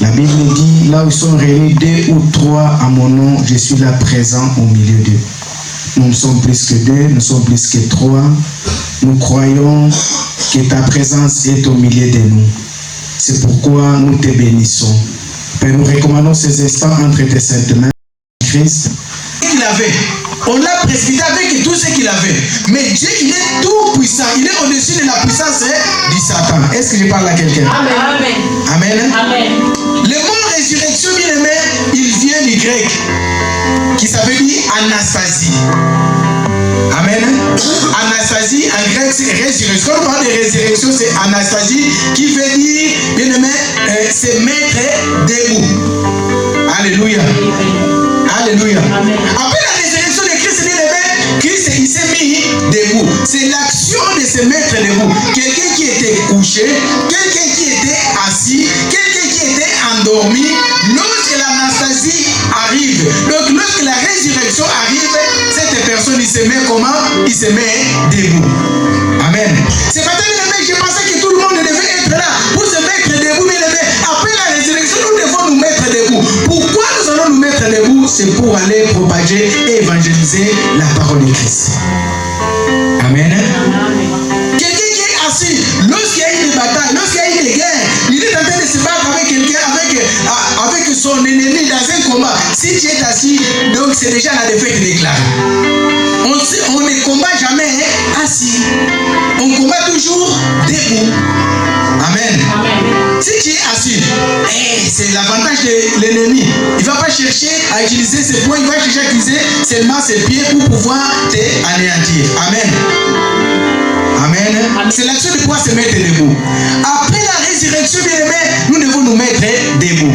La Bible dit, là où sont réunis 2 ou 3 à mon nom, je suis là présent au milieu d'eux. Nous ne sommes plus que 2, nous sommes plus que 3. Nous croyons que ta présence est au milieu de nous. C'est pourquoi nous te bénissons. Père, nous recommandons ces instants entre tes saintes mains, Christ. Il avait, on l'a précédé avec tout ce qu'il avait. Mais Dieu, il est tout puissant. Il est au-dessus de la puissance du Satan. Est-ce que je parle à quelqu'un? Amen. Amen. Amen. Le mot résurrection, bien aimé, il vient du grec, qui s'appelle dire Anastasie. Amen. Anastasie, en grec, c'est résurrection. Quand on parle de résurrection, c'est Anastasie, qui veut dire, bien aimé, c'est mettre debout. Alléluia. Alléluia. Amen. Après la résurrection de Christ, bien aimé, Christ, il s'est mis debout. C'est l'action de se mettre debout. Quelqu'un qui était couché, quelqu'un qui était assis, quelqu'un qui était endormi. Lorsque l'Anastasie arrive, donc lorsque la résurrection arrive, cette personne, il se met comment? Il se met debout. Amen. C'est pas bien aimé, je pensais que tout le monde devait être là pour se mettre debout, bien aimé. Après la résurrection, nous devons nous mettre debout. Pourquoi nous allons nous mettre debout? C'est pour aller propager et évangéliser la parole de Christ. Amen. Quelqu'un qui est assis, lorsqu'il y a eu des batailles, lorsqu'il y a eu des guerres, il est en train de se battre avec quelqu'un, avec son ennemi dans un combat. Si tu es assis, donc c'est déjà la défaite déclarée. On ne combat jamais assis. On combat toujours debout. Amen. Si tu es assis, c'est l'avantage de l'ennemi. Il ne va pas chercher à utiliser ses poings, il va chercher à utiliser seulement ses pieds pour pouvoir t'anéantir. Amen. Amen. C'est l'action de pouvoir se mettre debout. Après la résurrection, bien aimé, nous devons nous mettre debout.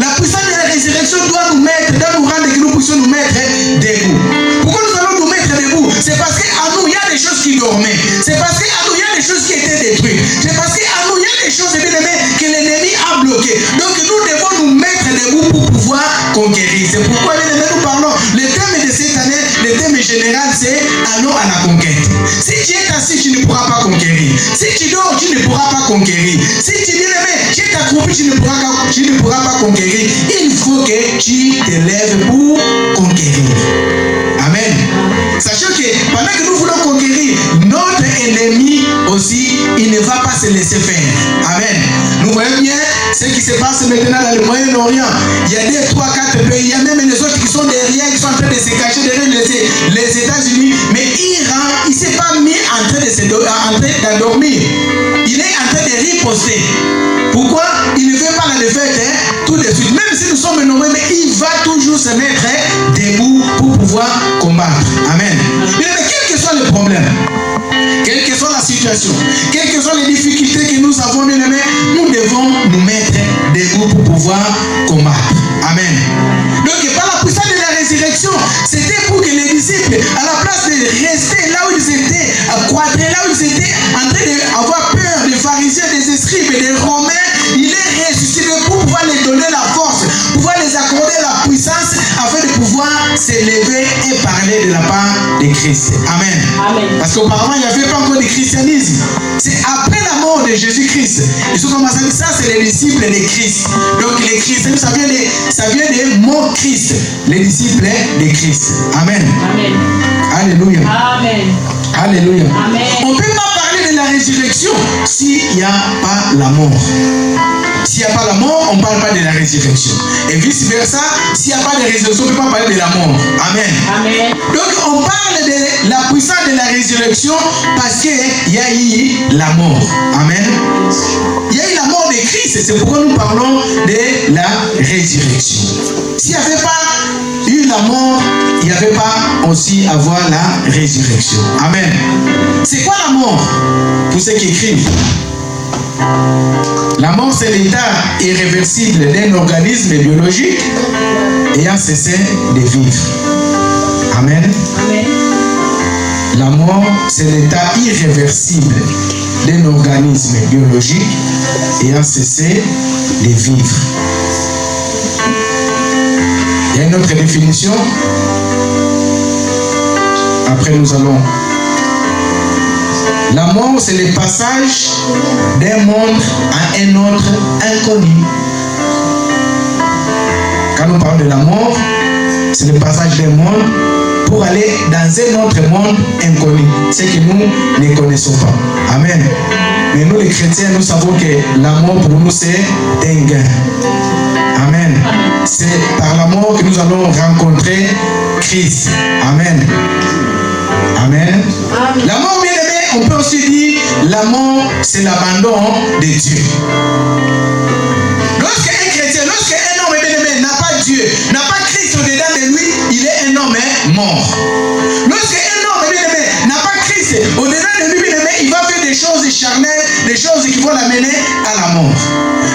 La puissance de la résurrection doit nous rendre que nous puissions nous mettre debout. Pourquoi nous allons nous mettre debout? C'est parce qu'à nous, il y a des choses qui dormaient. C'est parce qu'à nous, il y a des choses qui étaient détruites. C'est parce qu'à nous, il y a des choses, bien aimé, que l'ennemi a bloquées. Donc nous devons nous mettre debout pour pouvoir conquérir. C'est pourquoi, bien aimé, nous parlons. Le thème de cette année, le thème général, c'est allons à la conquête. Si tu es assis, tu ne pourras pas conquérir. Si tu dors, tu ne pourras pas conquérir. Si tu bien aimé, tu es accroupi, tu ne pourras pas conquérir. Il faut que tu te lèves pour conquérir. Amen. Sachant que pendant que nous voulons conquérir, notre ennemi aussi, il ne va pas se laisser faire. Amen. Nous voyons bien ce qui se passe maintenant dans le Moyen-Orient. Il y a 2, 3, 4 pays. Il y a même les autres qui sont derrière, qui sont en train de se cacher derrière les États-Unis. Mais Iran, il ne s'est pas mis en train d'endormir. Il est en train de riposter. Pourquoi? Il ne veut pas la défaite tout de suite. Même si nous sommes nommés, mais il va toujours se mettre debout pour pouvoir combattre. Amen. Mais quel que soit le problème, quelle que soit la situation, quelles que soient les difficultés que nous avons, bien aimés, nous devons nous mettre debout pour pouvoir combattre. Amen. Donc par la puissance de la résurrection, c'était pour que les disciples, à la place de rester là où ils étaient, croître là où ils étaient, en train d'avoir peur des pharisiens, des scribes et des romains, il est ressuscité pour pouvoir les donner la force, pouvoir les accorder la puissance, afin de pouvoir s'élever et parler de la part de Christ. Amen. Amen. Parce qu'auparavant, il n'y avait pas encore de christianisme. C'est après la mort de Jésus-Christ. Ils ont commencé à dire ça, c'est les disciples de Christ. Donc les chrétiens, ça vient des mots Christ. Les disciples de Christ. Amen. Amen. Alléluia. Amen. Alléluia. Amen. On ne peut pas parler de la résurrection s'il n'y a pas la mort. S'il n'y a pas la mort, on ne parle pas de la résurrection. Et vice versa, s'il n'y a pas de résurrection, on ne peut pas parler de la mort. Amen. Amen. Donc on parle de la puissance de la résurrection parce qu'il y a eu la mort. Amen. Il y a eu la mort de Christ. C'est pourquoi nous parlons de la résurrection. S'il n'y avait pas eu la mort, il n'y avait pas aussi avoir la résurrection. Amen. C'est quoi la mort? Pour ceux qui écrivent. La mort, c'est l'état irréversible d'un organisme biologique ayant cessé de vivre. Amen. Amen. La mort, c'est l'état irréversible d'un organisme biologique ayant cessé de vivre. Il y a une autre définition. Après, nous allons. La mort, c'est le passage d'un monde à un autre inconnu. Quand nous parlons de la mort, c'est le passage d'un monde pour aller dans un autre monde inconnu, ce que nous ne connaissons pas. Amen. Mais nous les chrétiens, nous savons que la mort pour nous c'est un gain. Amen. C'est par la mort que nous allons rencontrer Christ. Amen. Amen. La mort, bien aimé, on peut aussi dire la mort c'est l'abandon de Dieu. Lorsqu'un chrétien, lorsqu'un homme bien aimé n'a pas Dieu, n'a pas Christ au-dedans de lui, il est un homme mort. Lorsqu'un homme bien aimé n'a pas Christ au-dedans de lui, bien aimé, il va faire des choses charnelles, des choses qui vont l'amener à la mort.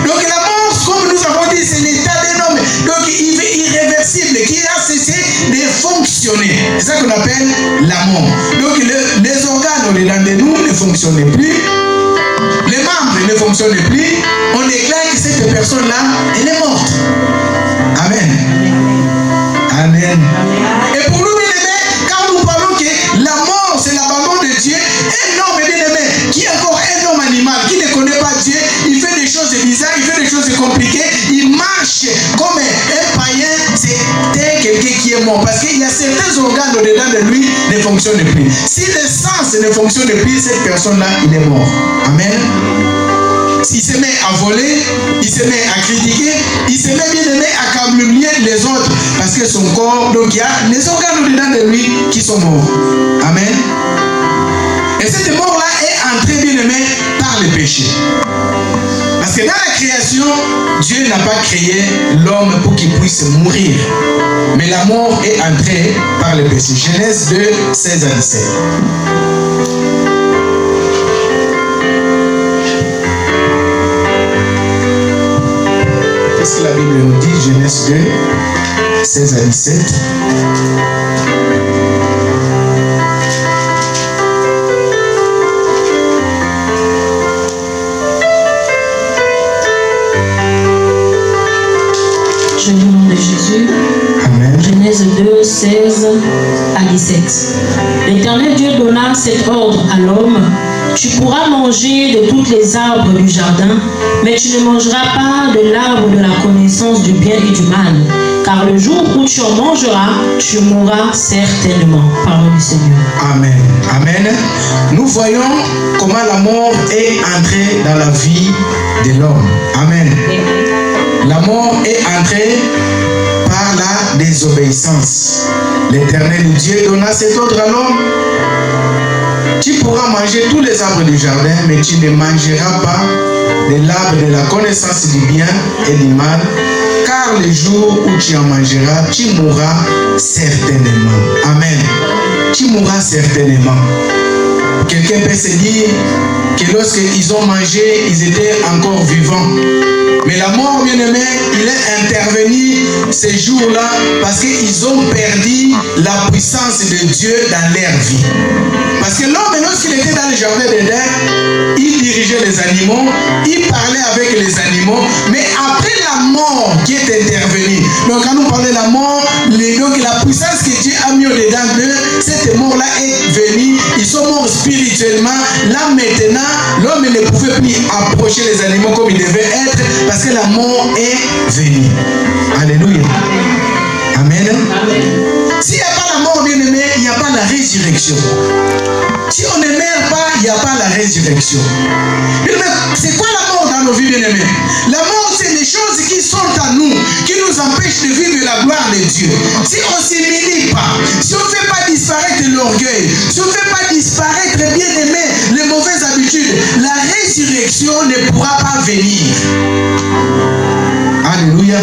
Donc la mort, comme nous avons dit, c'est l'état d'un homme donc il est irréversible, qui a cessé de fonctionner. C'est ça qu'on appelle la mort. Donc les organes au-dedans de nous ne fonctionnent plus. Les membres ne fonctionnent plus. On déclare que cette personne-là, elle est morte. Amen. Amen. Et pour nous, bien aimés, quand nous parlons que la mort, c'est l'abandon de Dieu, un homme, bien aimé, qui est encore un homme animal, qui ne connaît pas Dieu, il fait des choses bizarres, il fait des choses compliquées, il marche comme un païen, c'est quelqu'un qui est mort. Parce qu'il y a certains organes au-dedans de lui qui ne fonctionnent plus. Si le sens ne fonctionne plus, cette personne-là, il est mort. Amen. S'il se met à voler, il se met à critiquer, il se met bien aimé à calomnier les autres. Parce que son corps, donc il y a les organes au-dedans de lui qui sont morts. Amen. Et cette mort-là est entrée bien aimé par le péché. Parce que dans la création, Dieu n'a pas créé l'homme pour qu'il puisse mourir. Mais la mort est entrée par le péché. Genèse 2, 16 à 17. Qu'est-ce que la Bible nous dit? Genèse 2, 16 à 17. Je lis au nom de Jésus. Amen. Genèse 2, 16 à 17. L'Éternel Dieu donna cet ordre à l'homme: tu pourras manger de tous les arbres du jardin, mais tu ne mangeras pas de l'arbre de la connaissance du bien et du mal, car le jour où tu en mangeras, tu mourras certainement. Parole du Seigneur. Amen. Amen. Nous voyons comment la mort est entrée dans la vie de l'homme. Amen. La mort est entrée par la désobéissance. L'Éternel Dieu donna cet ordre à l'homme: tu pourras manger tous les arbres du jardin, mais tu ne mangeras pas de l'arbre de la connaissance du bien et du mal, car le jour où tu en mangeras, tu mourras certainement. Amen. Tu mourras certainement. Quelqu'un peut se dire que lorsqu'ils ont mangé, ils étaient encore vivants. Mais la mort, bien aimé, il est intervenu ces jours-là parce qu'ils ont perdu la puissance de Dieu dans leur vie. Parce que l'homme, lorsqu'il était dans le jardin d'Éden, il dirigeait les animaux, il parlait avec les animaux, mais après la mort qui est intervenue, donc quand nous parlons de la mort, donc la puissance que Dieu a mis au-dedans d'eux, cette mort-là est venue, ils sont morts spirituellement. Là maintenant, l'homme ne pouvait plus approcher les animaux comme il devait être, parce que la mort est venue. Alléluia. Amen. Amen. S'il n'y a pas la mort, bien aimé, il n'y a pas la résurrection. Si on ne meurt pas, il n'y a pas la résurrection. C'est quoi la mort dans nos vies, bien aimés? La mort, c'est les choses qui sont à nous, qui nous empêchent de vivre la gloire de Dieu. Si on ne s'humilie pas, si on ne fait pas disparaître l'orgueil, si on ne fait pas disparaître, bien aimé, les mauvaises habitudes, la résurrection ne pourra pas venir. Alléluia.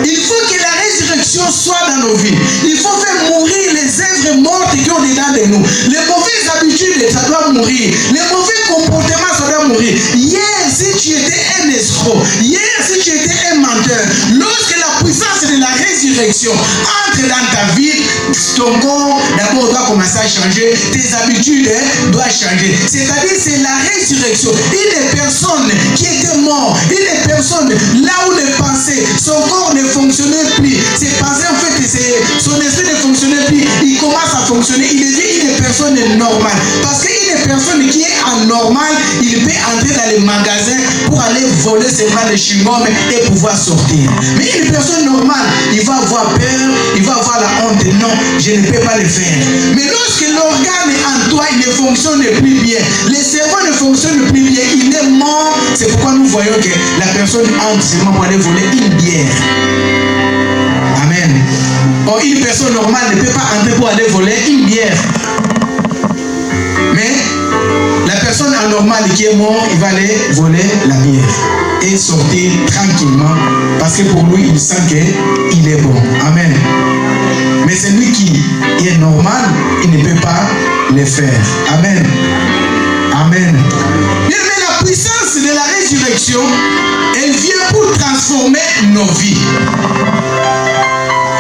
Il faut que la résurrection soit dans nos vies. Il faut faire mourir les œuvres mortes qui ont dedans de nous. Les mauvaises habitudes, ça doit mourir. Les mauvais comportements, ça doit mourir. Hier, si tu étais un escroc, hier, si tu étais un menteur, lorsque la puissance de la résurrection entre dans ta vie, ton corps d'abord doit commencer à changer, tes habitudes doivent changer. C'est-à-dire, c'est la résurrection. Une personne qui était morte, une personne là où les pensées, son corps ne fonctionnait plus, ses pensées en fait, son esprit ne fonctionnait plus, il commence à fonctionner, il devient une personne normale. Parce qu'une une personne qui est anormale, il peut entrer dans les magasins pour aller voler seulement les chewing-gums et pouvoir sortir. Mais une personne normale, il va avoir peur, il va avoir la honte. Non, je ne peux pas le faire. Mais lorsque l'organe en toi, il ne fonctionne plus bien, le cerveau ne fonctionne plus bien, il est mort. C'est pourquoi nous voyons que la personne entre seulement pour aller voler une bière. Amen. Or, une personne normale ne peut pas entrer pour aller voler une bière. Mais la personne anormale qui est morte, il va aller voler la bière et sortir tranquillement parce que pour lui, il sent qu'il est bon. Amen. Mais celui qui est normal, il ne peut pas le faire. Amen. Amen. Mais la puissance de la résurrection, elle vient pour transformer nos vies.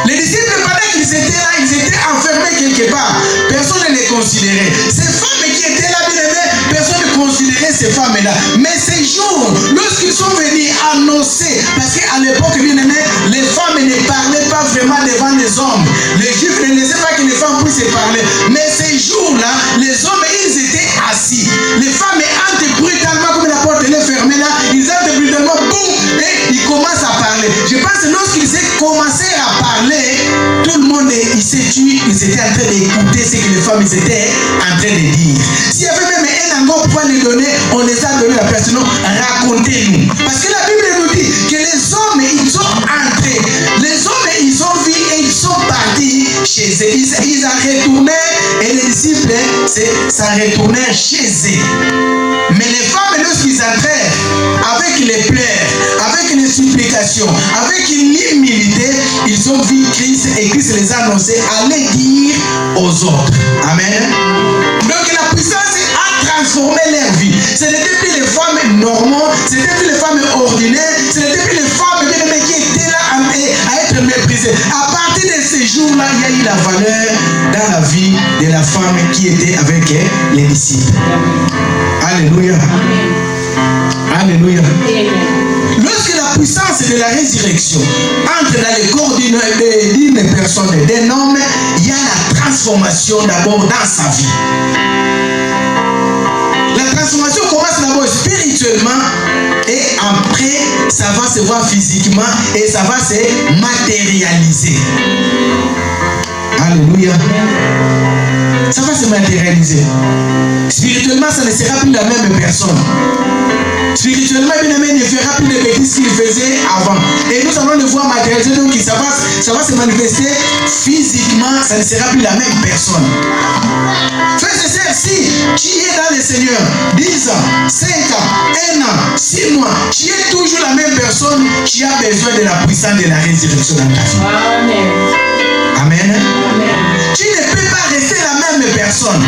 Les disciples, pendant qu'ils étaient là, ils étaient enfermés quelque part. Personne ne les considérait. Ces femmes qui étaient là, bien aimées, personne ne considérait ces femmes-là. Mais ces jours, lorsqu'ils sont venus annoncer, parce qu'à l'époque, bien aimé, les femmes ne parlaient pas vraiment devant les hommes. Les Juifs ne laissaient pas que les femmes puissent parler. Mais ces jours-là, les hommes, ils étaient assis. Les femmes entrent brutalement, comme la porte est fermée là, ils entrent brutalement, boum, et ils commencent à parler. Je pense que lorsqu'ils ont commencé à parler, tout le monde il s'est tué, ils étaient en train d'écouter ce que les femmes étaient en train de dire. S'il y avait même un encore pour les donner, on les a donné la personne, racontez-nous. Parce que la Bible nous dit que les hommes, ils sont entrés, les hommes, ils ont vu et ils sont partis chez eux. Ils ont retourné et les disciples, ça retournait chez eux. Mais les femmes, lorsqu'ils entraient avec les pleurs, avec les supplications, avec l'humilité, ils ont vu Christ et Christ les a annoncés, allez dire aux autres. Amen. Donc la puissance a transformé leur vie. Ce n'était plus les femmes normales, ce n'était plus les femmes ordinaires, ce n'était plus les femmes bien-aimées qui étaient là à être méprisées. À partir de ces jours-là, il y a eu la valeur dans la vie de la femme qui était avec les disciples. Alléluia. Alléluia. Lorsque la puissance de la résurrection entre dans le corps d'une personne, d'un homme, il y a la transformation d'abord dans sa vie. La transformation commence d'abord spirituellement et après ça va se voir physiquement et ça va se matérialiser. Alléluia. Ça va se matérialiser. Spirituellement, ça ne sera plus la même personne. Spirituellement, bien aimé, ne fera plus les bêtises qu'il faisait avant. Et nous allons le voir matérialiser, donc ça va se manifester physiquement, ça ne sera plus la même personne. Frères et sœurs, si tu es dans le Seigneur 10 ans, 5 ans, 1 an, 6 mois, tu es toujours la même personne, tu as besoin de la puissance de la résurrection dans ta vie. Amen. Amen. Amen. Tu ne peux pas rester la même personne.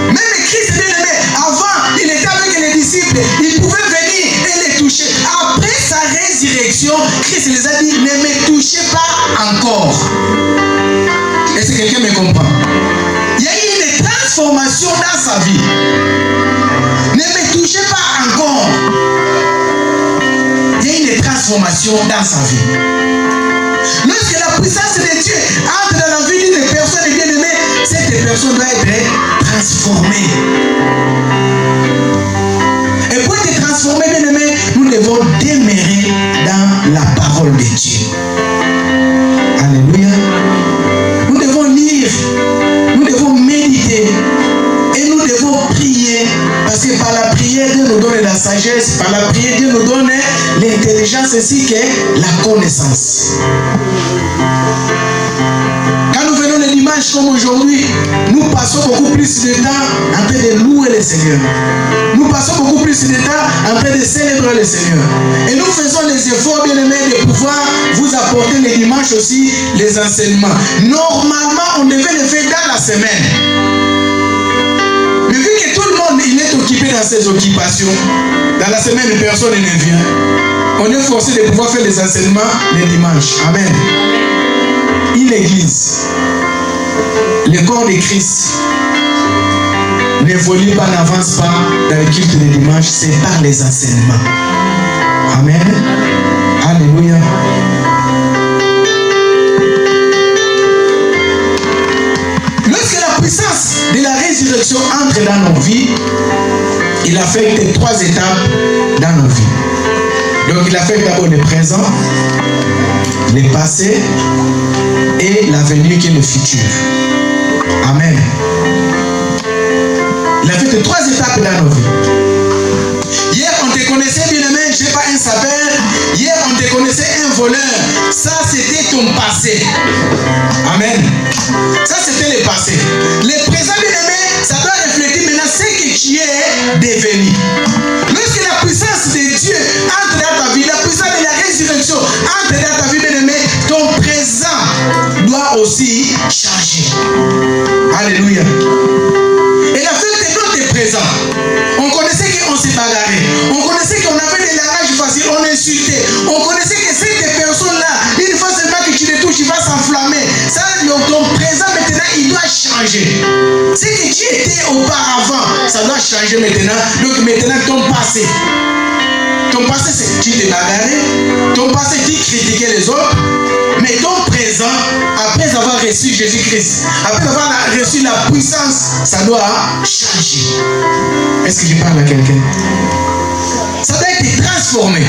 Même Christ, bien aimé, avant, il était avec les disciples, il pouvait venir et les toucher. Après sa résurrection, Christ les a dit, ne me touchez pas encore. Est-ce que quelqu'un me comprend? Il y a eu une transformation dans sa vie. Ne me touchez pas encore. Il y a eu une transformation dans sa vie. Lorsque la puissance de Dieu entre dans la vie d'une personne bien-aimée, cette personne doit être transformée. Et pour être transformé, bien-aimé, nous devons demeurer dans la parole de Dieu. Alléluia. Nous devons lire, nous devons méditer et nous devons prier. Parce que par la prière, Dieu nous donne la sagesse. Par la prière, Dieu nous donne l'intelligence ainsi que la connaissance. Quand nous venons le dimanche comme aujourd'hui, nous passons beaucoup plus de temps en train de louer le Seigneur. Nous passons beaucoup plus de temps en train de célébrer le Seigneur. Et nous faisons les efforts, bien aimés, de pouvoir vous apporter le dimanche aussi les enseignements. Normalement, on devait le faire dans la semaine. Mais vu que tout le monde il est occupé dans ses occupations, dans la semaine, personne ne vient. On est forcé de pouvoir faire les enseignements les dimanches. Amen. Une église, le corps de Christ, n'évolue pas, n'avance pas dans le culte de dimanche, c'est par les enseignements. Amen. Alléluia. Lorsque la puissance de la résurrection entre dans nos vies, il affecte 3 étapes dans nos vies. Donc il affecte d'abord le présent, le passé et l'avenir qui est le futur. Amen. Il affecte 3 étapes dans nos vies. Hier on te connaissait bien aimé, je n'ai pas un sapeur. Hier on te connaissait un voleur. Ça c'était ton passé. Amen. Ça c'était le passé. Le présent bien aimé, ça doit refléter maintenant ce que tu es devenu. Lorsque la puissance de Dieu entre dans ta vie, la puissance de la résurrection entre dans ta vie bien aimé, ton présent doit aussi changer. Alléluia. Et la fête de notre présent, on connaissait qu'on se bagarrait, on connaissait qu'on avait des langages faciles, on insultait, on connaissait que cette personne-là, une fois seulement que tu le touches, il va s'enflammer. Ça, ton présent maintenant, il doit changer. Ce que tu étais auparavant, ça doit changer maintenant. Donc maintenant, ton passé, c'est tu te bagarrais, ton passé, tu critiquais les autres, mais ton présent, après avoir reçu Jésus-Christ, après avoir reçu la puissance, ça doit changer. Est-ce que je parle à quelqu'un? Ça doit être transformé.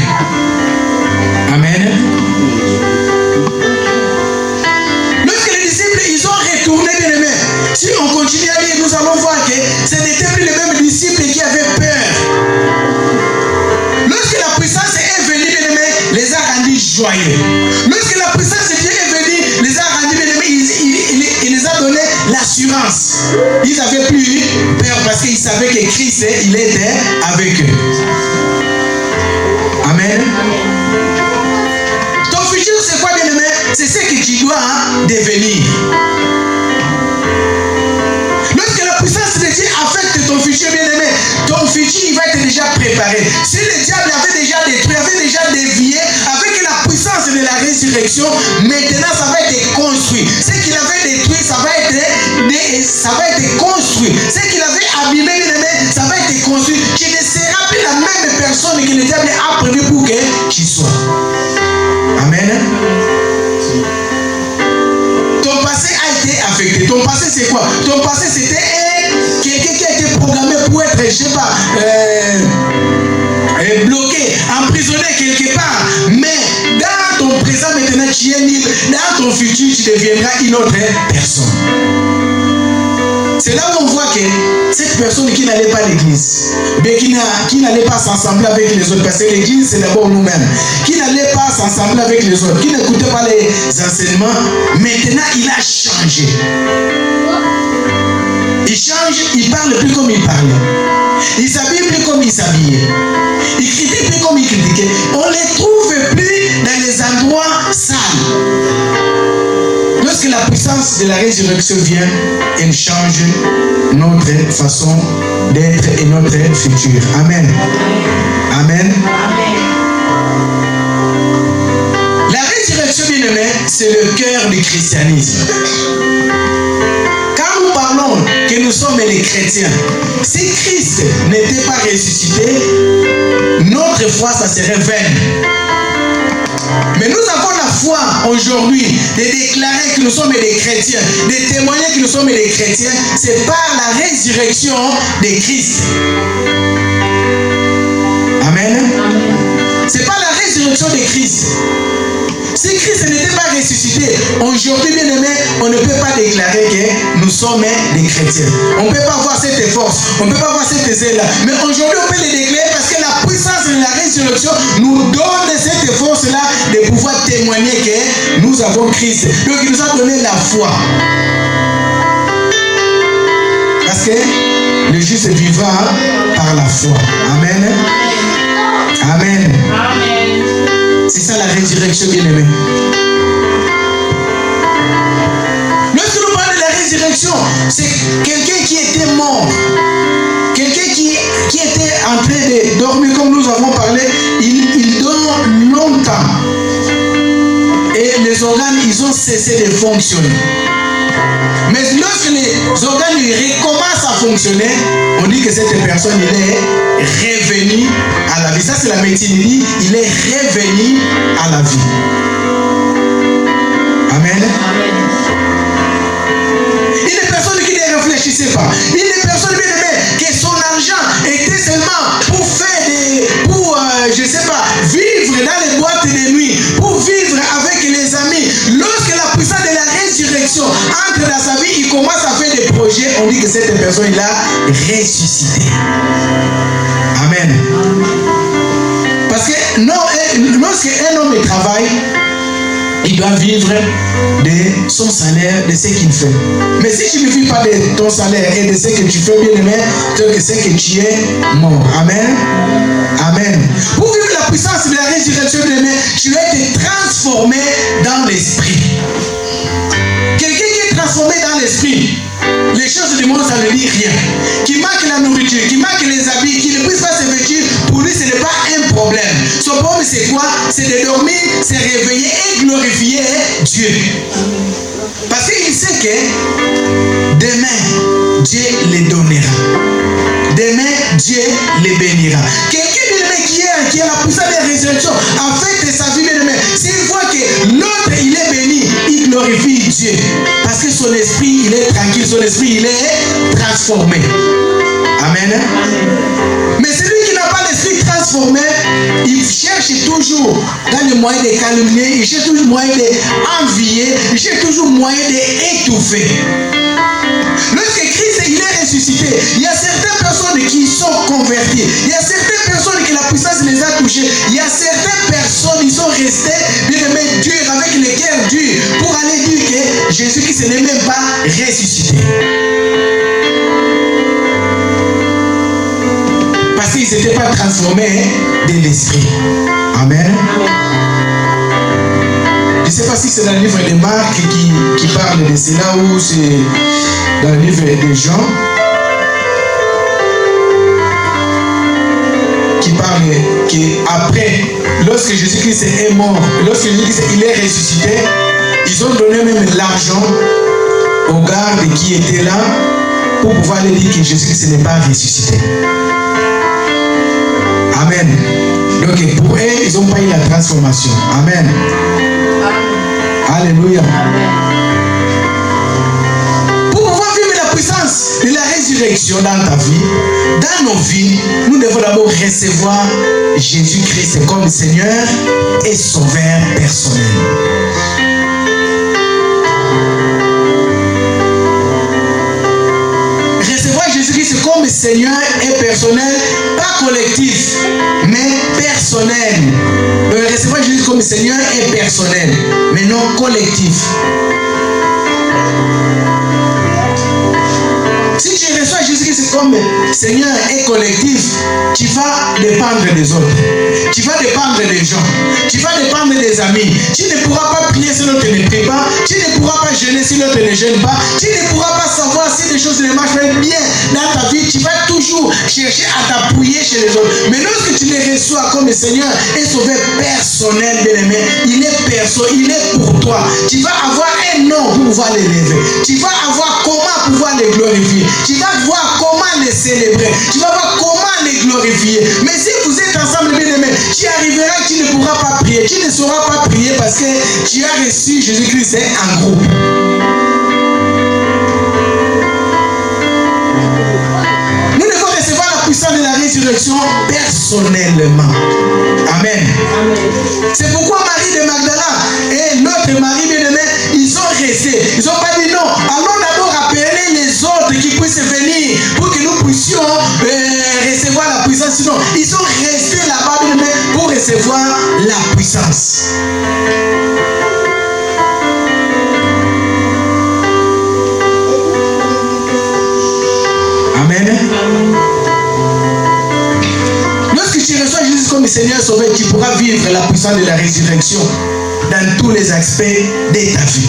Amen. Lorsque les disciples, ils ont retourné, bien aimé, si on continue à lire, nous allons voir que ce n'étaient plus les mêmes disciples qui avaient peur. Lorsque la puissance est venue, bien aimé, les a rendus joyeux. Lorsque la puissance de Dieu est venue, les a rendus, bien aimé, il les a donné l'assurance. Ils n'avaient plus peur parce qu'ils savaient que Christ, il était avec eux. Amen. Ton futur, c'est quoi, bien aimé? C'est ce que tu dois devenir. Lorsque la puissance de Dieu affecte ton futur, bien aimé, ton futur, il va être déjà préparé. Si le diable avait déjà détruit, avait déjà dévié, avec la puissance de la résurrection, maintenant ça va être construit. Ce qu'il avait détruit, ça va être construit. Ce qu'il avait abîmé, bien aimé, ça va être construit. Tu ne seras plus la même personne que le diable a prévu pour que tu sois. Amen. Ton passé a été affecté. Ton passé, c'est quoi? Ton passé, c'était quelqu'un qui a été programmé pour être, je sais pas, bloqué, emprisonné quelque part. Mais dans ton présent, maintenant, tu es libre. Dans ton futur, tu deviendras une autre personne. C'est là où on voit que cette personne qui n'allait pas à l'église, mais qui n'allait pas s'assembler avec les autres, parce que l'église c'est d'abord nous-mêmes, qui n'allait pas s'assembler avec les autres, qui n'écoutait pas les enseignements, maintenant il a changé. Il change, il parle plus comme il parlait. Il s'habille plus comme il s'habillait. Il critique plus comme il critiquait. On ne les trouve plus dans les endroits sales. Lorsque la puissance de la résurrection vient, elle change notre façon d'être et notre futur. Amen. Amen. La résurrection, bien aimé, c'est le cœur du christianisme. Quand nous parlons que nous sommes les chrétiens, si Christ n'était pas ressuscité, notre foi, ça serait vaine. Mais nous avons la foi aujourd'hui de déclarer que nous sommes des chrétiens, de témoigner que nous sommes des chrétiens, c'est par la résurrection de Christ. Amen. C'est par la résurrection de Christ. Si Christ n'était pas ressuscité, aujourd'hui, bien aimé, on ne peut pas déclarer que nous sommes des chrétiens. On ne peut pas avoir cette force, on ne peut pas avoir cette zèle-là. Mais aujourd'hui, on peut le déclarer parce que la puissance de la résurrection nous donne cette force-là de pouvoir témoigner que nous avons Christ. Donc, il nous a donné la foi. Parce que le juste vivra par la foi. Amen. Amen. Amen. C'est ça la résurrection, bien-aimé. Lorsque nous parlons de la résurrection, c'est quelqu'un qui était mort. Quelqu'un qui était en train de dormir, comme nous avons parlé, il dort longtemps. Et les organes, ils ont cessé de fonctionner. Mais lorsque les organes recommencent à fonctionner, on dit que cette personne, il est revenu à la vie. Ça, c'est la médecine. Il dit, il est revenu à la vie. Amen. Une personne qui ne réfléchissait pas. Une personne, bien aimée, apogée, on dit que cette personne, il a ressuscité. Amen. Parce que lorsqu'un homme travaille, il doit vivre de son salaire, de ce qu'il fait. Mais si tu ne vis pas de ton salaire et de ce que tu fais, bien aimé, c'est que tu es mort. Amen. Amen. Pour vivre la puissance de la résurrection, bien aimé, tu dois être transformé dans l'esprit. Quelqu'un qui est transformé dans l'esprit, les choses du monde, ça ne dit rien. Qui manque la nourriture, qui manque les habits, qui ne puisse pas se vêtir, pour lui, ce n'est pas un problème. Son problème, c'est quoi? C'est de dormir, se réveiller et glorifier Dieu. Parce qu'il sait que demain, Dieu les donnera. Demain, Dieu les bénira. Quelqu'un qui a la puissance de la résurrection, en fait, de sa vie, s'il voit que l'autre, il est béni, il glorifie Dieu. Parce que son esprit, il est tranquille, son esprit, il est transformé. Amen. Mais celui qui n'a pas l'esprit transformé, il cherche toujours dans le moyen de calomnier, il cherche toujours moyen d'envier, il cherche toujours moyen d'étouffer. Lorsque Christ il est ressuscité, il y a certaines personnes qui sont converties, il y a certaines personnes que la puissance les a touchées, il y a certaines personnes qui sont restées bien aimées dures avec les cœurs durs pour aller dire que Jésus-Christ n'est même pas ressuscité. Parce qu'ils n'étaient pas transformés de l'esprit. Amen. Je ne sais pas si c'est dans le livre de Marc qui parle de cela ou c'est dans le livre de Jean qui parle qu'après, lorsque Jésus-Christ est mort, lorsque Jésus-Christ il est ressuscité, ils ont donné même l'argent aux gardes qui étaient là pour pouvoir leur dire que Jésus-Christ n'est pas ressuscité. Amen. Donc pour eux, ils n'ont pas eu la transformation. Amen. Alléluia. Pour pouvoir vivre la puissance de la résurrection dans ta vie, dans nos vies, nous devons d'abord recevoir Jésus-Christ comme Seigneur et Sauveur personnel. Recevoir Jésus-Christ comme Seigneur et personnel, pas collectif, mais personnel. Donc, recevoir Jésus comme Seigneur et personnel, mais non collectif. Si tu reçois Jésus-Christ comme Seigneur et collectif, tu vas dépendre des autres. Tu vas dépendre des gens. Tu vas dépendre des amis. Tu ne pourras pas prier si l'autre ne prie pas. Tu ne pourras pas jeûner si l'autre ne jeûne pas. Tu ne pourras pas savoir si les choses ne marchent bien dans ta vie. Tu vas toujours chercher à t'appuyer chez les autres. Mais lorsque tu les reçois comme Seigneur et Sauveur personnel, bien-aimé, il est pour toi. Tu vas avoir un nom pour pouvoir l'élever. Tu vas avoir comment pouvoir les glorifier. Tu vas voir comment les célébrer. Tu vas voir comment les glorifier. Mais si vous êtes ensemble, bien-aimés, tu arriveras, tu ne pourras pas prier. Tu ne sauras pas prier parce que tu as reçu Jésus-Christ en groupe. Nous devons recevoir la puissance de la résurrection personnellement. Amen. C'est pourquoi Marie de Magdala et l'autre Marie, bien-aimée, ils sont restés. Ils n'ont pas dit non. Allons d'abord appeler les autres qui puissent venir pour que nous puissions recevoir la puissance. Sinon, ils sont restés là-bas, bien-aimés, pour recevoir la puissance. Amen. Lorsque tu reçois Jésus comme Seigneur Sauveur, tu pourras vivre la puissance de la résurrection dans tous les aspects de ta vie.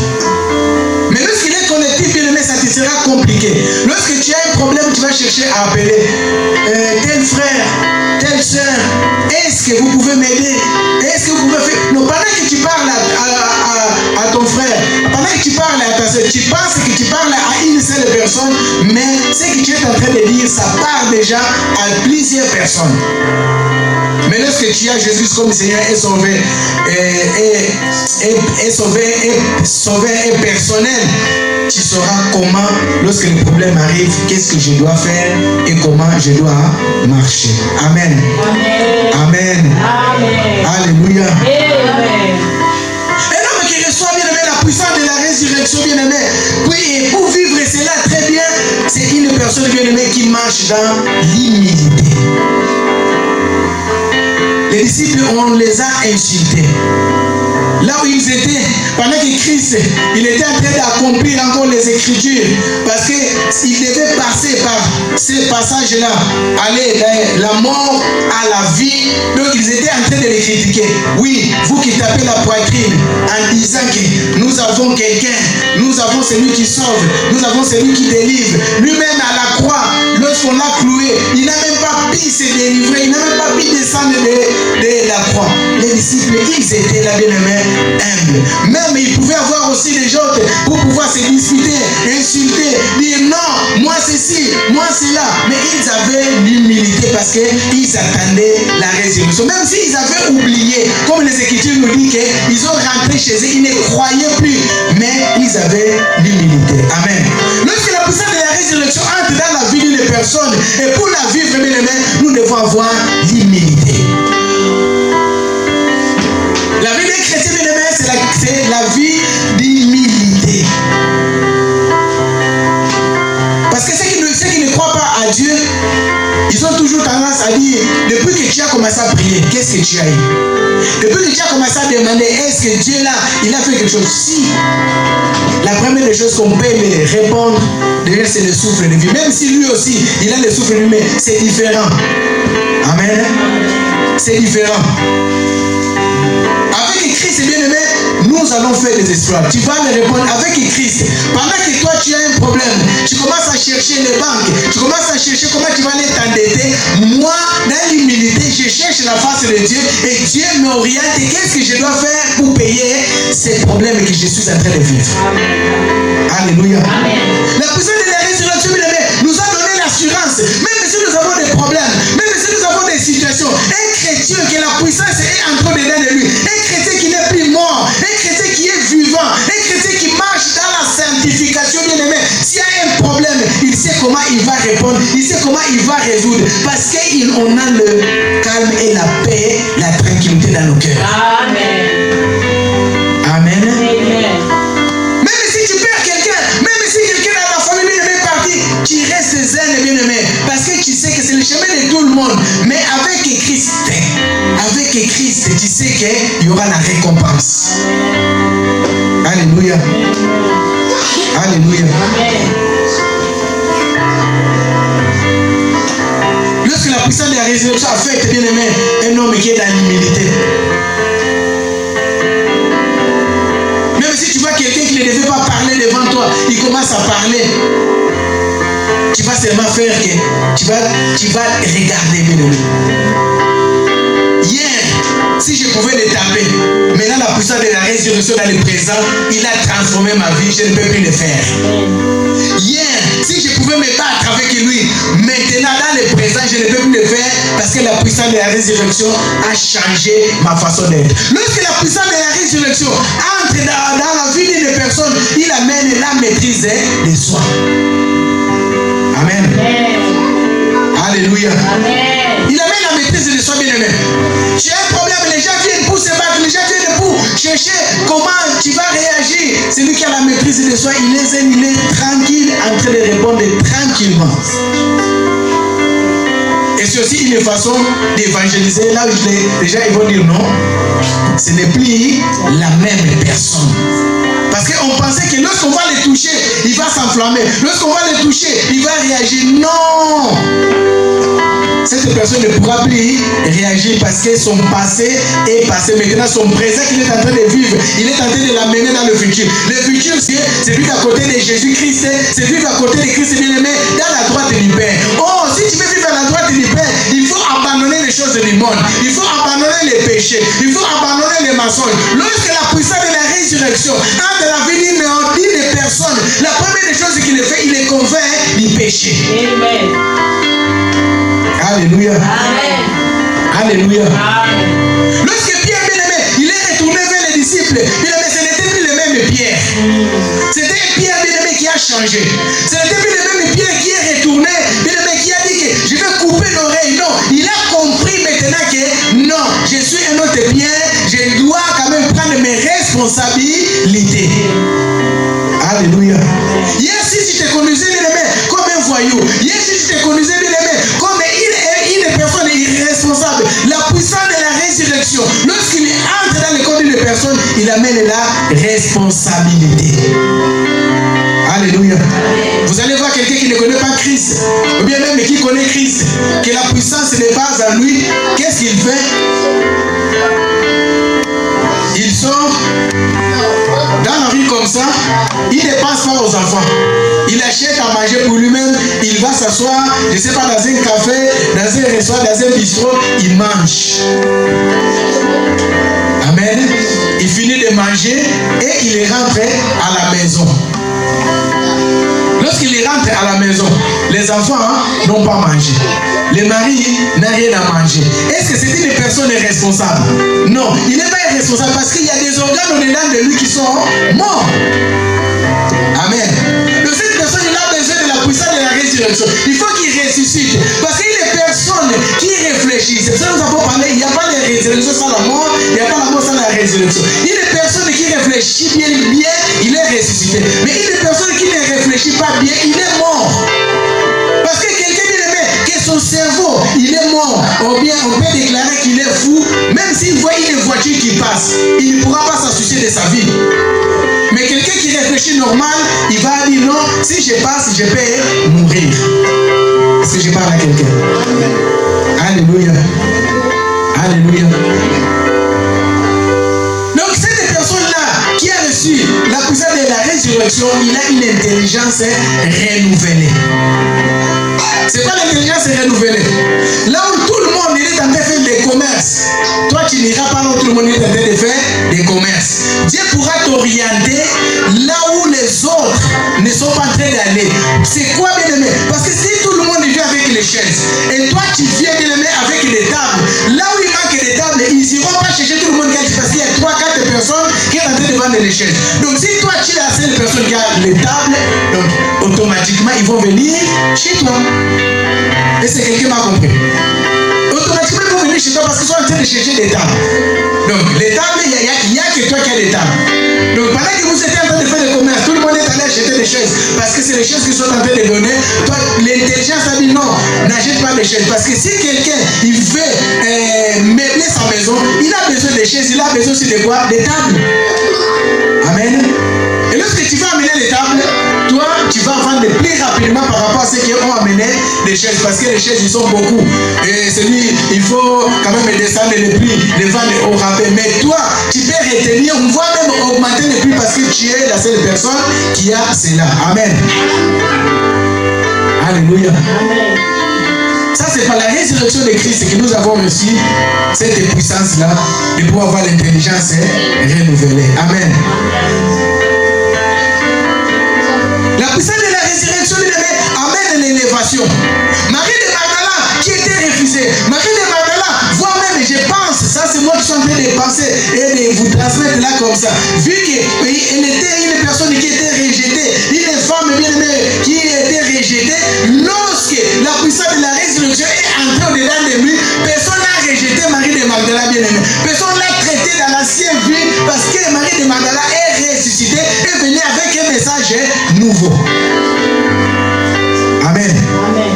Mais lorsqu'il est collectif, bien aimé, ça te sera compliqué. Lorsque tu as un problème, tu vas chercher à appeler tel frère, telle soeur. Est-ce que vous pouvez m'aider? Est-ce que vous pouvez faire? Non, pendant que tu parles à ton frère, pendant que tu parles à ta soeur, tu penses que tu parles à une seule personne, mais ce que tu es en train de dire, ça part déjà à plusieurs personnes. Mais lorsque tu as Jésus comme Seigneur et Sauveur et personnel, tu sauras comment, lorsque le problème arrive, qu'est-ce que je dois faire et comment je dois marcher. Amen. Amen. Amen. Alléluia. Amen. Un homme qui reçoit, bien aimé, la puissance de la résurrection, bien aimé, puis pour vivre cela très bien, personnes bien-aimées qui marchent dans l'humilité. Les disciples, on les a insultés. Là où ils étaient, pendant que Christ, il était en train d'accomplir encore les Écritures, parce qu'il devait passer par ces passages-là, aller de la mort à la vie. Donc ils étaient en train de les critiquer. Oui, vous qui tapez la poitrine en disant que nous avons quelqu'un, nous avons celui qui sauve, nous avons celui qui délivre. Lui-même à la croix, lorsqu'on l'a cloué, il n'a même pas pu se délivrer, il n'a même pas pu descendre de la croix. Les disciples, ils étaient là, bien-aimés, humbles. Même ils pouvaient avoir aussi des autres pour pouvoir se disputer, insulter, dire non, moi ceci, moi cela. Mais ils avaient l'humilité parce qu'ils attendaient la résurrection. Même s'ils avaient oublié, comme les Écritures nous disent qu'ils ont rentré chez eux, ils ne croyaient plus, mais ils avaient l'humilité. Amen. Lorsque la puissance de la résurrection entre dans la vie d'une personne, et pour la vivre, bien aimé, nous devons avoir l'humilité. La vie des chrétiens, bien aimés, c'est la vie d'humilité. Parce que ceux qui ne croient pas à Dieu, ils ont toujours tendance à dire, depuis que tu as commencé à prier, qu'est-ce que tu as eu? Depuis que tu as commencé à demander, est-ce que Dieu là, il a fait quelque chose? Si, la première des choses qu'on peut lui répondre, déjà c'est le souffle de vie. Même si lui aussi, il a le souffle de vie, mais c'est différent. Amen. C'est différent. Avec Christ, bien aimé, nous allons faire des exploits. Tu vas me répondre avec Christ. Pendant que toi tu as un problème, tu commences à chercher les banques, tu commences à chercher comment tu vas aller t'endetter. Moi, dans l'humilité, je cherche la face de Dieu et Dieu m'oriente. Qu'est-ce que je dois faire pour payer ces problèmes que je suis en train de vivre? Alléluia. Amen. La puissance de la résurrection, bien aimé, nous a donné l'assurance. Même si nous avons des problèmes, même si nous avons des situations, un chrétien que la puissance est encore dedans de lui, un chrétien qui n'est plus mort, un chrétien qui est vivant, un chrétien qui marche dans la sanctification, bien aimé, s'il y a un problème, il sait comment il va répondre, il sait comment il va résoudre, parce qu'on a le calme et la paix, la tranquillité dans nos cœurs. Amen. Amen. Amen. Même si tu perds quelqu'un, même si quelqu'un dans ta famille est parti, tu restes zen et bien aimé, parce que tu sais que c'est le chemin de tout le monde. Mais avec Christ, tu sais qu'il y aura la récompense. Alléluia. Alléluia. Lorsque la puissance de la résurrection affecte, bien aimé, un homme qui est dans l'humilité. Même si tu vois quelqu'un qui ne devait pas parler devant toi, il commence à parler. Tu vas seulement faire que tu vas regarder, bien aimé. Hier, si je pouvais le taper, maintenant la puissance de la résurrection dans le présent, il a transformé ma vie, je ne peux plus le faire. Hier, si je pouvais me battre avec lui, maintenant dans le présent, je ne peux plus le faire parce que la puissance de la résurrection a changé ma façon d'être. Lorsque la puissance de la résurrection entre dans la vie d'une personne, il amène la maîtrise de soi. Amen. Alléluia. Il amène la maîtrise de soi, bien aimé. J'ai un problème, les gens viennent pour se battre, les gens viennent pour chercher comment tu vas réagir. Celui qui a la maîtrise de soi, il est tranquille, en train de répondre tranquillement. Et c'est aussi une façon d'évangéliser. Là où les gens ils vont dire non, ce n'est plus la même personne. Parce qu'on pensait que lorsqu'on va le toucher, il va s'enflammer. Lorsqu'on va le toucher, il va réagir. Non! Cette personne ne pourra plus réagir parce que son passé est passé. Maintenant, son présent qu'il est en train de vivre, il est en train de l'amener dans le futur. Le futur, c'est vivre à côté de Jésus-Christ, c'est vivre à côté de Christ bien-aimé dans la droite du Père. Oh, si tu veux vivre à la droite du Père, il faut abandonner les choses du monde. Il faut abandonner les péchés. Il faut abandonner les mensonges. Lorsque la puissance de la résurrection entre la vie d'une personne, la première des choses qu'il fait, il est convainc du péché. Amen. Alléluia. Amen. Alléluia. Amen. Lorsque Pierre, bien-aimé, il est retourné vers les disciples, bien-aimé, ce n'était plus le même Pierre. C'était Pierre, bien-aimé, qui a changé. Ce n'était plus le même Pierre qui est retourné, bien-aimé, qui a dit que je vais couper l'oreille. Non, il a compris maintenant que non, je suis un autre Pierre, je dois quand même prendre mes responsabilités. Alléluia. Hier, si tu te conduisais, bien-aimé, comme un voyou, hier, responsabilité. Alléluia. Vous allez voir quelqu'un qui ne connaît pas Christ, ou bien même qui connaît Christ, que la puissance n'est pas en lui. Qu'est-ce qu'il fait? Il sort dans la rue comme ça, il ne passe pas aux enfants. Il achète à manger pour lui-même, il va s'asseoir, je ne sais pas, dans un café, dans un restaurant, dans un bistrot, il mange. Amen. Il finit de manger et il rentre à la maison. Lorsqu'il rentre à la maison, les enfants n'ont pas mangé. Le mari n'a rien à manger. Est-ce que c'est une personne responsable? Non, il n'est pas irresponsable parce qu'il y a des organes au-dedans de lui qui sont morts. Amen. Donc cette personne, il a besoin de la puissance de la résurrection. Il faut qu'il ressuscite. Parce qu'il y a des personnes qui réfléchissent. C'est ça que nous avons parlé. Il n'y a pas de résurrection sans la mort. Il n'y a pas la mort sans la résurrection. Il y a des personnes qui réfléchissent bien, il est ressuscité. Mais il y a des personnes qui ne réfléchissent pas bien, il est mort. Parce que quelqu'un bien aimé, que son cerveau, il est mort. Ou bien on peut déclarer qu'il est fou. Même s'il voit une voiture qui passe, il ne pourra pas s'associer de sa vie. Mais quelqu'un qui réfléchit normal, il va dire non, si je passe, je peux mourir. Est-ce que je parle à quelqu'un? Alléluia. Alléluia. Donc cette personne-là qui a reçu la puissance de la résurrection, il a une intelligence renouvelée. C'est quoi l'intelligence renouvelée? Là où tout le monde est en train de faire des commerces, toi tu n'iras pas là où tout le monde est en train de faire des commerces. Dieu pourra t'orienter là où les autres ne sont pas en train d'aller. C'est quoi bien aimé? Parce que si tout le monde vient avec les chaises et toi tu viens bien aimé avec les tables, là où il manque des tables, ils n'iront pas chercher tout le monde parce qu'il y a 3-4 personnes qui sont en train de vendre les chaises. Donc si toi tu es la seule personne qui a les tables, donc automatiquement ils vont venir chez toi. Est-ce que quelqu'un m'a compris? Automatiquement ils vont venir chez toi parce qu'ils sont en train de chercher des tables. Donc les tables, il n'y a que toi qui as des tables. Donc pendant que vous êtes en train de faire des commerces, tout le monde est allé acheter des chaises parce que c'est les chaises qu'ils sont en train de donner. Toi, l'intelligence a dit non, n'achète pas des chaises. Parce que si quelqu'un il veut meubler sa maison, il a besoin des chaises, il a besoin aussi de quoi? Des tables. Amen. Et lorsque tu vas amener les tables, toi, tu vas vendre plus rapidement par rapport à ceux qui ont amené des chaises. Parce que les chaises, ils sont beaucoup. Et celui, il faut quand même descendre les prix, les vendre au rabais. Mais toi, tu peux retenir, on va même augmenter les prix parce que tu es la seule personne qui a cela. Amen. Alléluia. Amen. Ça, c'est par la résurrection de Christ que nous avons reçu cette puissance-là de pouvoir avoir l'intelligence renouvelée. Amen. La puissance de la résurrection amène l'élévation. Marie de Magdala qui était refusée. Marie de Magdala, voire même, je pense, ça c'est moi qui suis en train de penser et de vous transmettre là comme ça. Vu qu'elle était une personne qui était rejetée, une femme bien aimée qui était rejetée, lorsque la puissance de la résurrection est entrée au-dedans de lui, personne n'a rejeté Marie de Magdala bien aimée. Personne l'a traité dans l'ancienne vie parce que Marie de Magdala est ressuscitée et venue avec un message nouveau. Amen. Amen.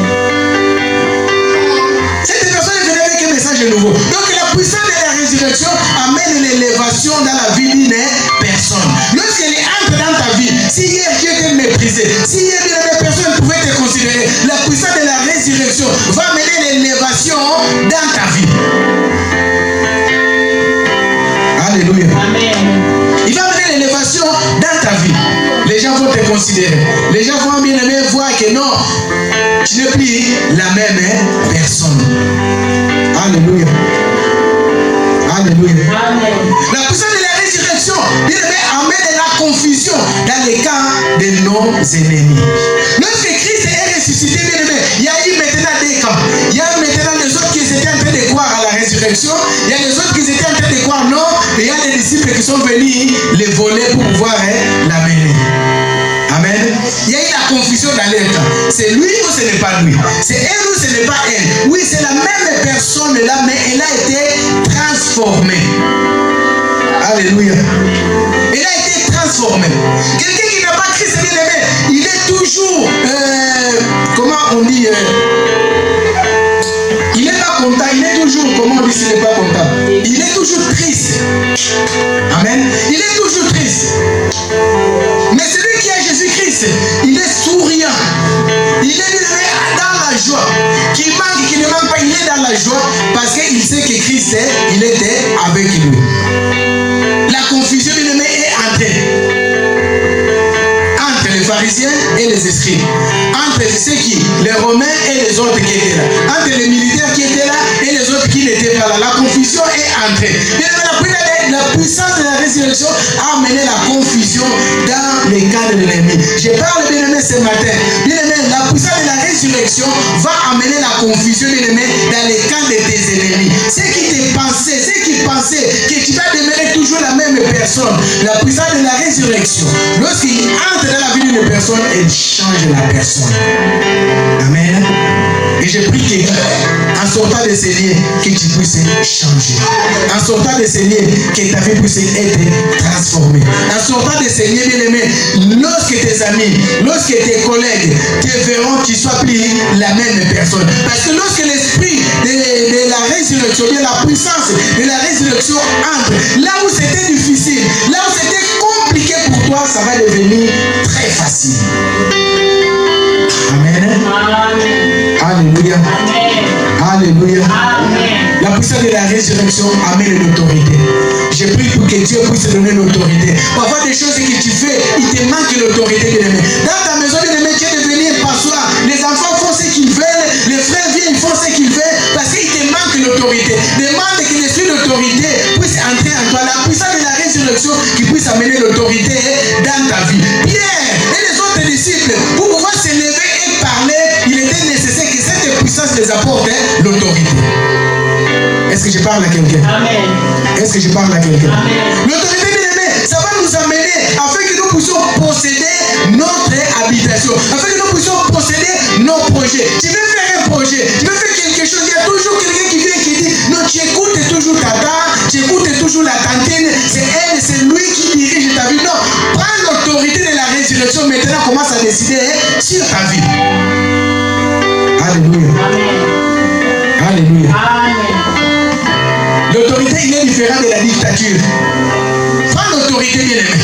Cette personne est venue avec un message nouveau. Donc la puissance de la résurrection amène l'élévation dans la vie d'une personne. Lorsqu'elle entre dans ta vie, si hier tu étais méprisé, si hier personne ne pouvait te considérer, la puissance de la résurrection va amener l'élévation dans ta vie. Alléluia. Amen. Il va amener l'élévation dans ta vie. Les gens vont te considérer. Les gens vont bien aimer voir que non, tu n'es plus la même personne. Alléluia. Alléluia. Amen. La puissance de la résurrection, bien aimé, amène la confusion dans les camps de nos ennemis. Lorsque Christ est ressuscité, bien aimé, il y a eu maintenant des camps. Il y a maintenant les autres qui étaient en train de croire à la résurrection. Il y a les autres qui étaient en train de croire non. Et il y a les disciples qui sont venus les voler pour pouvoir l'amener. Amen. Il y a eu la confusion dans les camps. C'est lui ou ce n'est pas lui? C'est elle ou ce n'est pas elle? Oui, c'est la même personne là, mais elle a été transformée. Alléluia. Elle a été transformée. Quelqu'un qui n'a pas Christ bien aimé, il est toujours, comment on dit, il n'est pas content, il est toujours, comment on dit s'il n'est pas content? Il est toujours triste. Amen. Il est toujours triste. Christ, il était avec lui. La confusion, bien aimé, est entrée entre les pharisiens et les esprits, entre ceux qui, les Romains et les autres qui étaient là, entre les militaires qui étaient là et les autres qui n'étaient pas là. La confusion est entrée. Bien aimé, la puissance de la résurrection a amené la confusion dans les cas de l'ennemi. Je parle, bien aimé, ce matin. Bien aimé, la puissance de la résurrection va amener la confusion, bien aimé, dans les camps de tes ennemis. Ceux qui pensaient que tu vas demeurer toujours la même personne. La puissance de la résurrection, lorsqu'il entre dans la vie d'une personne, elle change la personne. Amen. Et je prie qu'en sortant de ces liens, que tu puisses changer. En sortant de ces liens, que ta vie puisse être transformée. En sortant de ces liens, bien aimé, lorsque tes amis, lorsque tes collègues te verront, tu ne sois plus la même personne. Parce que lorsque l'esprit de la résurrection, bien la puissance de la résurrection entre, là où c'était difficile, là où c'était compliqué pour toi, ça va devenir très facile. Amen. Alléluia. Alléluia. La puissance de la résurrection amène l'autorité. Je prie pour que Dieu puisse donner l'autorité. Parfois, des choses que tu fais, il te manque l'autorité, bien-aimé. Dans ta maison, bien-aimé, tu es devenu un passoire. Les enfants font ce qu'ils veulent, les frères viennent, ils font ce qu'ils veulent, parce qu'il te manque l'autorité. Demande que l'esprit d'autorité puisse entrer en toi. La puissance de la résurrection qui puisse amener l'autorité dans ta vie. Pierre et les autres disciples, pour pouvoir s'élever et parler, il était nécessaire que cette puissance les apporte l'autorité. Est-ce que je parle à quelqu'un? Amen. Est-ce que je parle à quelqu'un? L'autorité, bien aimé, ça va nous amener afin que nous puissions posséder notre habitation, afin que nous puissions posséder nos projets. Tu veux faire un projet, tu veux faire quelque chose, il y a toujours quelqu'un qui vient et qui dit non, tu écoutes toujours tata, tu écoutes toujours la tantine, c'est elle, c'est lui qui dirige ta vie. Non, prends l'autorité de la résurrection, maintenant commence à décider sur ta vie. Alléluia. Amen. Alléluia. Amen. L'autorité, il est différent de la dictature. Prends l'autorité, bien aimé.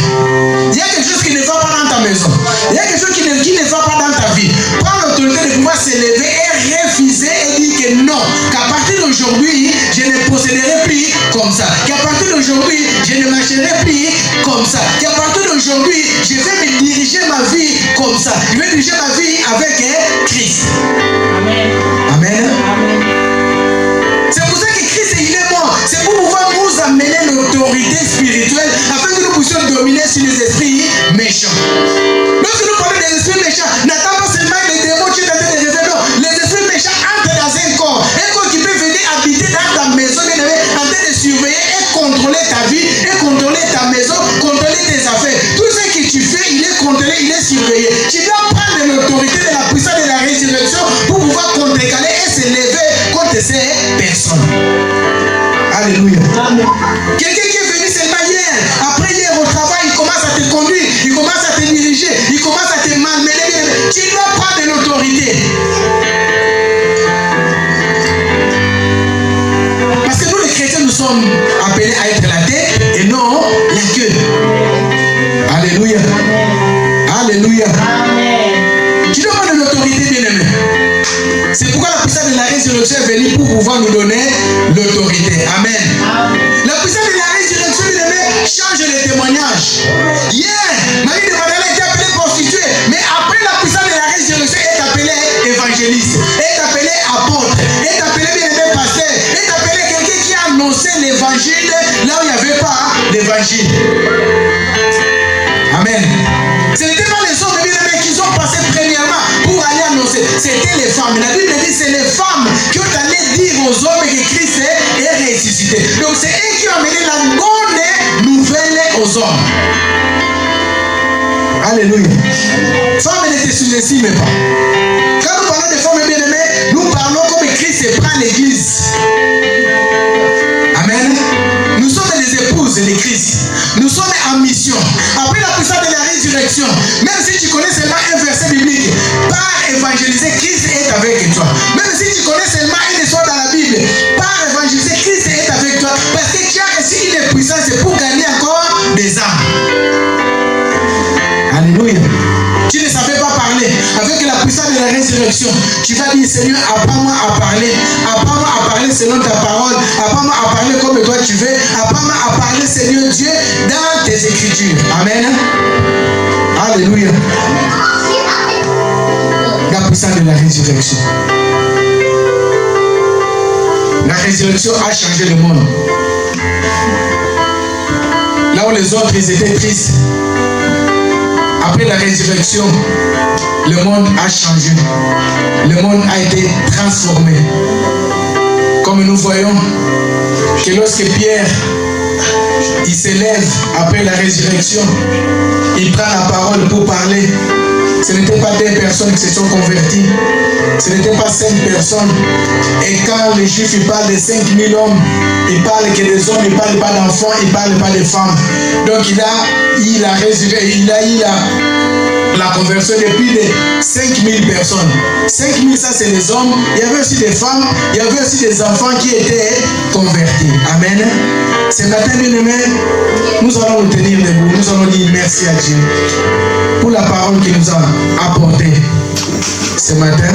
Il y a quelque chose qui ne va pas dans ta maison. Il y a quelque chose qui ne va pas dans ta vie. Prends l'autorité de pouvoir s'élever et refuser et dire que non. Qu'à partir d'aujourd'hui, je ne procéderai plus comme ça. Qu'à partir d'aujourd'hui, je ne marcherai plus comme ça. Qu'à partir d'aujourd'hui, je vais me diriger ma vie comme ça. Je vais diriger ma vie avec Christ. Amen. Amen. Amen. C'est pour ça que Christ il est mort. C'est pour pouvoir nous amener l'autorité spirituelle afin que nous puissions dominer sur les esprits méchants. Lorsque nous parlons des esprits méchants, n'attends pas seulement les démons qui sont en train de révéler. Non, les esprits méchants entrent dans un corps qui peut venir habiter dans ta maison, bien aimé, en train de surveiller et contrôler ta vie, et contrôler ta maison, contrôler tes affaires. Tout ce que tu fais, il est contrôlé, il est surveillé. Tu dois prendre l'autorité de la puissance de la résurrection pour pouvoir contrecarrer et s'élever contre ces personnes. Alléluia. Amen. Quelqu'un qui est venu seulement hier, après hier au travail, il commence à te conduire, il commence à te diriger, il commence à te malmener. Tu dois prendre de l'autorité. Parce que nous les chrétiens, nous sommes appelés à être la tête et non la queue. Alléluia. Alléluia. Amen. Tu dois prendre de l'autorité, bien-aimé. C'est pourquoi la puissance de la résurrection est venue pour pouvoir nous donner l'autorité. Amen. La puissance de la résurrection, bien-aimé, change les témoignages. Hier, Marie de Magdalene était appelée prostituée, mais après la puissance de la résurrection, elle est appelée évangéliste, elle est appelée apôtre, elle est appelée bien-aimé pasteur, elle est appelée quelqu'un qui a annoncé l'évangile là où il n'y avait pas l'évangile. Amen. Ce n'était pas les hommes, bien-aimés, qui ont passé premièrement pour aller annoncer. C'était les femmes. La Bible dit c'est les femmes qui ont allé dire aux hommes que Christ est ressuscité. Donc c'est eux qui ont amené la bonne nouvelle aux hommes. Alléluia. Femmes ne te sous-estiment pas. Quand nous parlons des femmes bien-aimées, nous parlons comme Christ prend l'église. Amen. Nous sommes les épouses de Christ. Nous sommes en mission. Après la puissance de la résurrection, même si tu connais seulement un verset biblique, par évangéliser, Christ est avec toi. Même si tu connais seulement une histoire dans la Bible, par évangéliser, Christ est avec toi. Parce que tu as reçu une puissance pour gagner encore des âmes. Alléluia. Tu ne savais pas parler. Avec la puissance de la résurrection, tu vas dire, Seigneur, apprends-moi à parler. Apprends-moi à parler selon ta parole. Apprends-moi à parler comme toi tu veux. Apprends-moi à parler, Seigneur Dieu, dans tes écritures. Amen. Alléluia. La puissance de la résurrection. La résurrection a changé le monde. Là où les autres ils étaient tristes, après la résurrection, le monde a changé. Le monde a été transformé. Comme nous voyons que lorsque Pierre il s'élève après la résurrection, il prend la parole pour parler. Ce n'étaient pas des personnes qui se sont converties. Ce n'étaient pas 5 personnes. Et quand les Juifs ils parlent de 5000 hommes, ils parlent que des hommes, ils ne parlent pas d'enfants, ils ne parlent pas de femmes. Donc il a eu la conversion de plus de 5000 personnes. 5000, ça c'est les hommes. Il y avait aussi des femmes, il y avait aussi des enfants qui étaient convertis. Amen. Ce matin, bien-aimés, nous allons nous tenir debout. Nous allons dire merci à Dieu pour la parole qu'il nous a apportée ce matin.